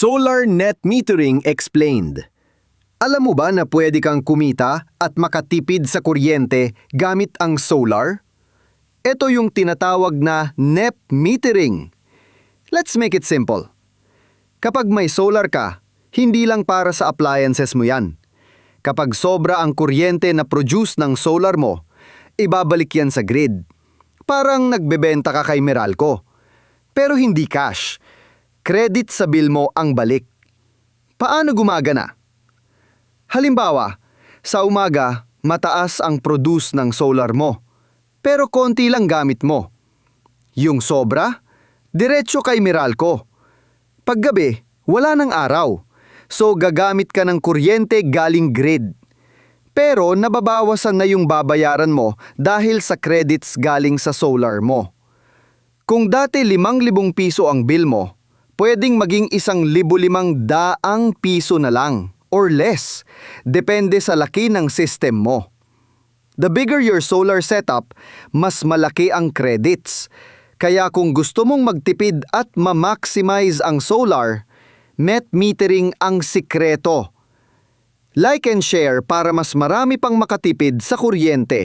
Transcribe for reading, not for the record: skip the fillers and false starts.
Solar Net Metering Explained. Alam mo ba na pwede kang kumita at makatipid sa kuryente gamit ang solar? Ito yung tinatawag na net metering. Let's make it simple. Kapag may solar ka, hindi lang para sa appliances mo yan. Kapag sobra ang kuryente na produce ng solar mo, ibabalik yan sa grid. Parang nagbebenta ka kay Meralco. Pero hindi cash. Credit sa bill mo ang balik. Paano gumagana? Halimbawa, sa umaga, mataas ang produce ng solar mo, pero konti lang gamit mo. Yung sobra, diretso kay Meralco. Paggabi, wala ng araw, so gagamit ka ng kuryente galing grid. Pero nababawasan na yung babayaran mo dahil sa credits galing sa solar mo. Kung dati 5,000 piso ang bill mo, pwedeng maging 1,500 piso na lang or less, depende sa laki ng system mo. The bigger your solar setup, mas malaki ang credits. Kaya kung gusto mong magtipid at ma-maximize ang solar, net metering ang sikreto. Like and share para mas marami pang makatipid sa kuryente.